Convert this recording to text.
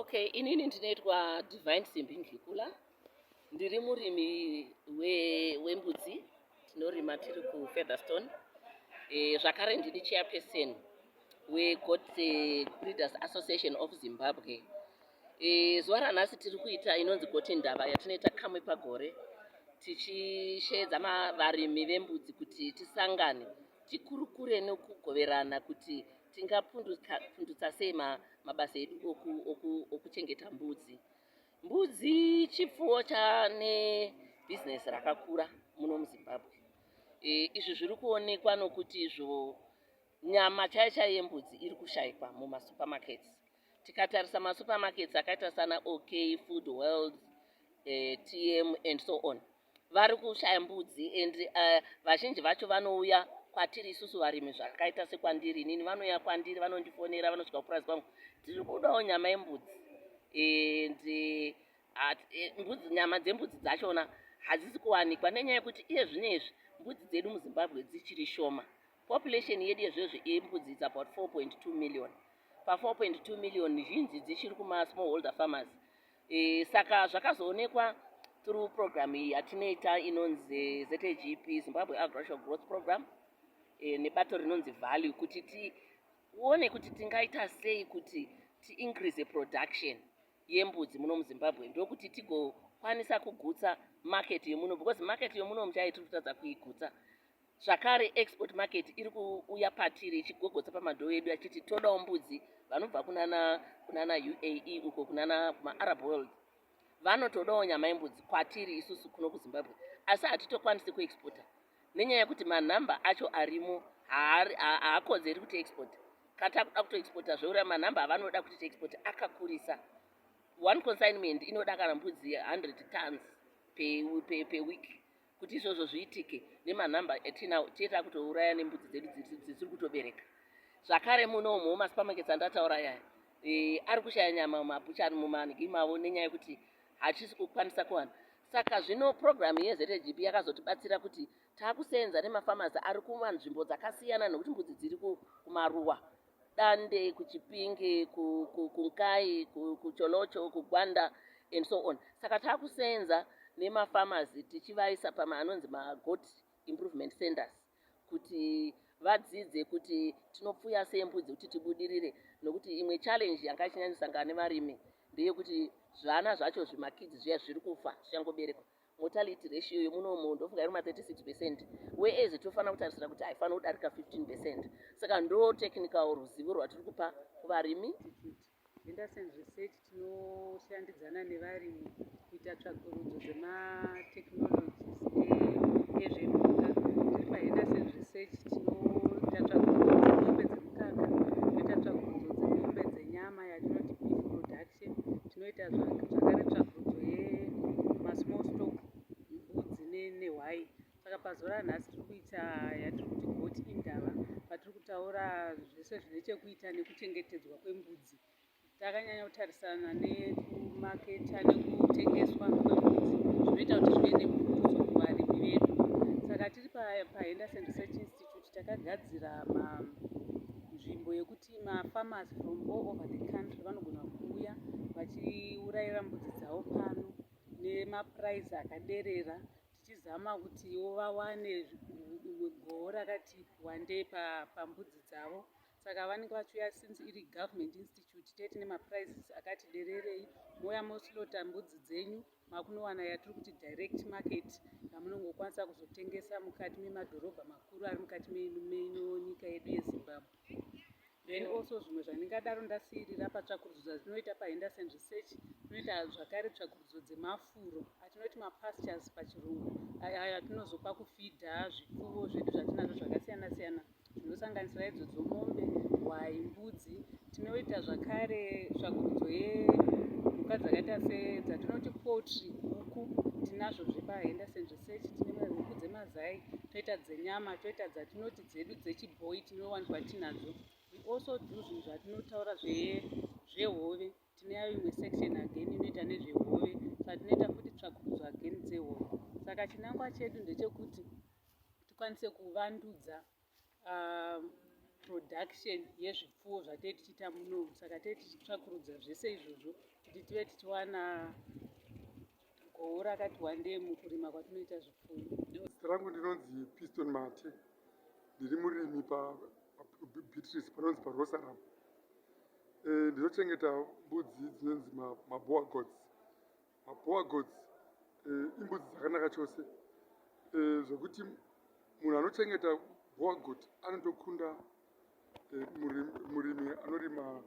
Okay, inini ndinoitwa Divine Ndhlukula. Ndiri murimi wembudzi. Tinorima tiri kuFeatherstone. Zvakare ndiri chairperson weGoat Breeders Association of Zimbabwe. Zuva ranhasi tiri kuita inonzi Goat Ndava yatinoita kamwe pagore. Tichishedza varimi vembudzi kuti tisangane, tikurukure nekugoverana kuti tingapundutsa sei mabasa edu okuchengeta mbudzi. Mbudzi chipfuwo chane bhizinesi rakakura muno muZimbabwe. Izvi zviri kuonekwa nokuti izvo nyama chaiyo yembudzi iri kushayikwa mumasupermarkets. Tikatarisa masupermarkets akaita sana OK, Food World, TM and so on. Vari kushaya mbudzi and vazhinji vacho vanouya kwatiri isusu varimi zvakaita sekwandiri inini, vanouya kwandiri vanondifonera vanosvika kupurazi kwangu, tiri kudawo nyama yembudzi. Nyama dzembudzi dzachona hadzisi kuwanikwa nenyaya yekuti iye zvinezvi mbudzi dzedu muZimbabwe dzichiri shoma. Population yedu yezvezvi yembudzi is about 4.2 million. Pa 4.2 million zhinji dzichiri kuma smallholder farmers. Saka zvakazoonekwa through program yatinoita inonzi ZAGP, Zimbabwe Agricultural Growth Program, nebato rinonzi value, kuti tione kuti tingaita sei kuti increase production yembudzi muno muZimbabwe, ndokuti tigokwanisa kugutsa market yemuno, because market yemuno muchai tiri kutadza kuigutsa. Zvakare export market iri kuuya patiri ichigogotsa pamadhoo edu achiti todawo mbudzi vanobva kunana UAE uko kunana Arab world. Vanotodawo nyama yembudzi kwatiri isusu kuno kuZimbabwe, asi hatitokwanisi kuexporta nenyaya yekuti manhamba acho arimo haakodzeri kuti export. Katakuda kutoexporta zveura manhamba avanoda kuti tiexport akakurisa. One consignment inoda kana mbudzi 100 tons per week. Kuti izvozvo zviitike nemanhamba etinawo, tieta kutouraya nembudzi dzedu dzisiri kutobereka. Zvakare munomu masupermarkets andataura yaya, ari kushaya nyama mumabuchari mumanhigi mavo nenyaya yekuti hachisi kukwanisa kuwana. Saka zvino program yeZAGP yakazotibatsira kuti taakusenza nemafarmers ari kumanzvimbo dzakasiyana, nokuti mbudzi dziri kumaruwa, Dande, kuChipinge, kuNkai, kuCholocho, kuGwanda and so on. Saka taakusenza nemafarmers tichivaisa anonzi maGoat improvement centers kuti vadzidze kuti tinopfuya sei mbudzi kuti tibudirire. Nokuti imwe challenge yanga ichinyanyisangana nevarimi ndeyekuti zvana zvacho zvimakidzi zviya zviri kufa zvichangoberekwa. Mortality ratio yemunomu ndofunga iri 36%, whereas tofanira kutarisira kuti haifanira kudarika 15%. Saka ndo technical ruzivo rwatiri kupa kuvarimi. Breeders Research tinoshandidzana nevarimi kuita tsvakurudzo dzematekinologies ezvenyika. Tiri paBreeders Research tinoita tsvakurudzo dzemombe dzemukaka, tinoita tsvakurudzo dzemombe dzenyama yatinoti beef production, tinoita zvakare tsvakurudzo yemasmall stock, mbudzi nehwai. Saka pazuva ranhasi tiri kuita yatiri kuti Goat Ndava, patiri kutaura zvese zvine chekuita nekuchengetedzwa kwembudzi. Takanyanya kutarisana nekumaketa nekutengeswa kwembudzi, zvinoita kuti zvive nepundutso kuvarimi vedu. Saka tiri paBreeders Research Institute takagadzira nzvimbo yekuti mafarmers from all over the country vanogona kuuya vachiurayira mbudzi dzavo pano nemapuraizi akaderera, tichizama kuti vawane goho rakati wandei pambudzi dzavo. Saka vanenge vachiuya since iri government institute, tete nemapuraises akati dererei, mouya moslota mbudzi dzenyu, makunowana yatiri kuti direct market yamunongokwanisa kuzotengesa mukati memadhorobha makuru ari mukati menyika yedu yeZimbabwe. Then also zvimwe zvandingadaro ndasiyirira patsvakurudzo dzatinoita paBreeders Research, tinoita zvakare tsvakurudzo dzemafuro atinoti mapastures pachirungu, ayo atinozopa kufidha zvipfuwo zvedu zvatinazvo zvakasiyana siyana zvinosanganisira idzodzo mombe, hwai, mbudzi. Tinoita zvakare tsvakurudzo yemhuka dzakaita sedzatinoti poultry, huku, tinazvo zvepaBreeders Research. Tine huku dzemazai, toita dzenyama, toita dzatinoti dzedu dzechibhoyi tinowanikwa tinadzo. We also do zvinhu zvatinotaura zvehove, tineyo imwe section again inoita nezvehove, saka tinoita futi tsvakurudzo again dzehove. Saka chinangwa chedu ndechekuti tikwanise kuvandudza production yezvipfuwo zvatei tichiita muno. Saka tei tichitsvakurudza zvese izvozvo kuti tive tichiwana gohwo rakati wandei mukurima kwatinoita zvipfuwo. Zita rangu ndinonzi Piston Mate, ndiri murimi paBeatrice panonzi paRosaram. Ndinochengeta mbudzi dzinonzi maboa goats. Maboa goats imbudzi dzakanaka chose zvokuti munhu anochengeta boa goat anotokunda murimi anorima